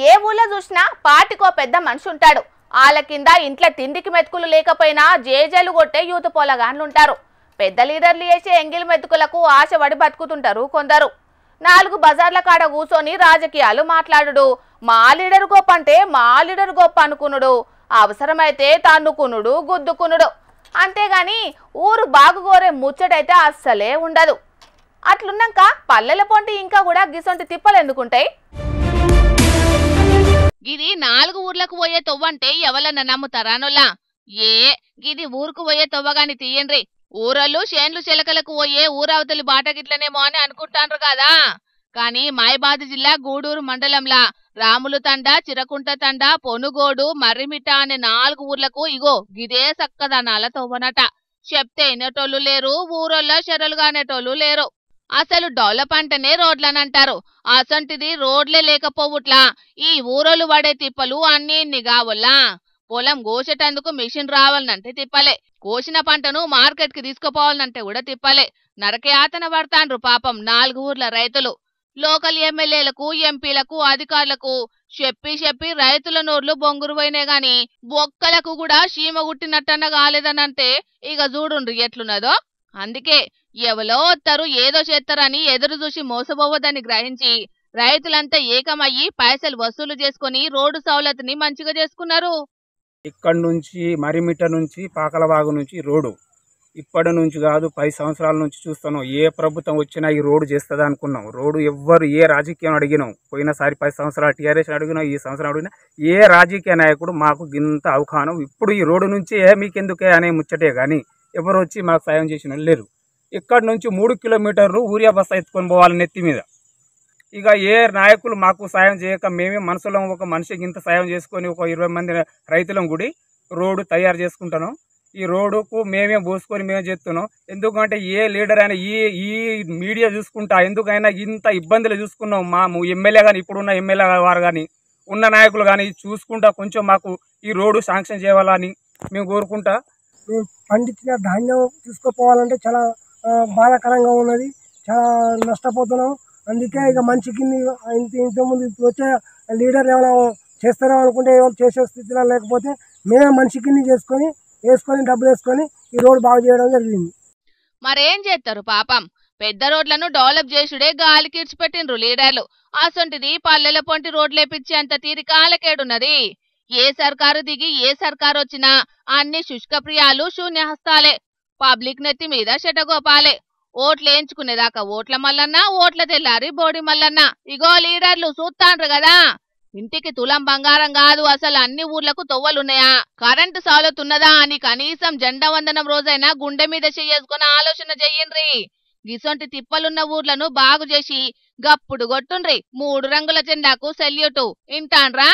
ఏ ఊళ్ళో చూసినా పాటికో పెద్ద మనిషి ఉంటాడు. వాళ్ళ కింద ఇంట్లో తిండికి మెతుకులు లేకపోయినా జేజేలు కొట్టే యూత్ పోలగాన్లుంటారు. పెద్ద లీడర్లు చేసే ఎంగిలి మెతుకులకు ఆశపడి బతుకుతుంటారు కొందరు. 4 బజార్ల కాడ కూర్చొని రాజకీయాలు మాట్లాడుడు, మా లీడర్ గొప్ప అంటే మా లీడర్ గొప్ప అనుకునుడు, అవసరమైతే తన్నుకునుడు గుద్దుకునుడు. అంతేగాని ఊరు బాగుగోరే ముచ్చటైతే అస్సలే ఉండదు. అట్లున్నాక పల్లెల పొంటి ఇంకా కూడా గిసొంటి తిప్పలు ఎందుకుంటాయి? గిది 4 ఊర్లకు పోయే తొవ్వంటే ఎవలన్నా నమ్ముతారానోలా? గిది ఊరుకు పోయే తొవ్వగాని తీయండ్రి. ఊరళ్ళు చేన్లు చెలకలకు పోయే ఊరవతలి బాటగిట్లనేమో అని అనుకుంటాండ్రు కదా. కాని మైబాద్ జిల్లా గూడూరు మండలంలా రాములు తండ, చిరకుంట తండ, పొనుగోడు, మర్రిమిట్ట అనే 4 ఊర్లకు ఇగో గిదే సక్కదనాల తొవ్వనట. చెప్తే వినేటోళ్ళు లేరు, ఊరోళ్ళ చెరలుగానేటోళ్ళు లేరు. అసలు డెవలప్ అంటేనే రోడ్లనంటారు. అసంటిది రోడ్లే లేకపోవుట్లా ఈ ఊరోళ్ళు పడే తిప్పలు అన్ని ఇన్ని కావుల్లా. పొలం కోసేటందుకు మిషన్ రావాలనంటే తిప్పలే, కోసిన పంటను మార్కెట్ కి తీసుకుపోవాలంటే కూడా తిప్పలే. నరకయాతన పడతాండ్రు పాపం 4 ఊర్ల రైతులు. లోకల్ ఎమ్మెల్యేలకు, ఎంపీలకు, అధికారులకు చెప్పి రైతుల నోర్లు బొంగురు పోయినాయి గాని బొక్కలకు కూడా చీమ గుట్టినట్టన్న కాలేదనంటే ఇక చూడుండ్రి ఎట్లున్నదో. అందుకే ఎవలో వస్తారు ఏదో చేస్తారని ఎదురు చూసి మోసపోవద్దని గ్రహించి రైతులంతా ఏకమయ్యి పైసలు వసూలు చేసుకుని రోడ్డు సౌలతిని మంచిగా చేసుకున్నారు. ఇక్కడ నుంచి మరిమిట్ట నుంచి పాకలవాగు నుంచి రోడ్డు ఇప్పటి నుంచి కాదు 10 సంవత్సరాల నుంచి చూస్తున్నాం. ఏ ప్రభుత్వం వచ్చినా ఈ రోడ్డు చేస్తుంది అనుకున్నాం. రోడ్డు ఎవ్వరు ఏ రాజకీయం అడిగినాం. పోయినసారి 10 సంవత్సరాలు టీఆర్ఎస్ అడిగినాం, ఈ సంవత్సరం అడిగినా ఏ రాజకీయ నాయకుడు మాకు ఇంత అవకాశం ఇప్పుడు ఈ రోడ్డు నుంచి మీకెందుకే అనే ముచ్చటే కానీ ఎవరు వచ్చి మాకు సాయం చేసిన లేరు. ఇక్కడ నుంచి 3 కిలోమీటర్లు ఊరియా బస్తా ఎత్తుకొని పోవాలి నెత్తి మీద. ఇక ఏ నాయకులు మాకు సాయం చేయక మేమే మనసులో ఒక మనిషికి ఇంత సాయం చేసుకొని ఒక 20 మంది రైతులం కూడా రోడ్డు తయారు చేసుకుంటున్నాం. ఈ రోడ్డుకు మేమే పోసుకొని మేమే చేస్తున్నాం. ఎందుకంటే ఏ లీడర్ అయినా ఈ మీడియా చూసుకుంటా ఎందుకైనా ఇంత ఇబ్బందులు చూసుకున్నాం. మా ఎమ్మెల్యే కానీ ఇప్పుడున్న ఎమ్మెల్యే వారు కానీ ఉన్న నాయకులు కానీ చూసుకుంటా కొంచెం మాకు ఈ రోడ్డు శాంక్షన్ చేయాలని మేము కోరుకుంటా. మేము పండించిన ధాన్యం తీసుకుపోవాలంటే చాలా బాధాకరంగా ఉన్నది, చాలా నష్టపోతున్నాం. అందుకే ఇక మనిషికి ఇంతకుముందు వచ్చే లీడర్ ఏమైనా చేస్తారో అనుకుంటే ఎవరు చేసే స్థితిలో లేకపోతే మేమే మనిషికి వేసుకొని డబ్బులు వేసుకొని ఈ రోడ్డు బాగు చేయడం జరిగింది. మరేం చేస్తారు పాపం. పెద్ద రోడ్లను డెవలప్ చేసుడే గాలి కీడ్చిపెట్టిండ్రు లీడర్లు. అసొంటిది పల్లెల పొంటి రోడ్లేపిచ్చే అంత తీరికాలకేడున్నది. ఏ సర్కారు దిగి ఏ సర్కారు వచ్చినా అన్ని శుష్కప్రియాలు శూన్యహస్తాలే. పబ్లిక్ నెత్తి మీద శటగోపాలే. ఓట్లు వేయించుకునేదాకా ఓట్ల మల్లన్న, ఓట్ల తెల్లారి బోడి మల్లన్న. ఇగో లీడర్లు చూస్తాండ్రు కదా, ఇంటికి తులం బంగారం కాదు అసలు అన్ని ఊర్లకు తొవ్వలున్నాయా, కరెంటు సాలుతున్నదా అని కనీసం జెండా వందనం రోజైనా గుండె మీద చేసుకుని ఆలోచన చెయ్యండ్రి. గిసొంటి తిప్పలున్న ఊర్లను బాగు చేసి గప్పుడు కొట్టుండ్రి 3 రంగుల జెండాకు సెల్యూటు. ఇంటాండ్రా?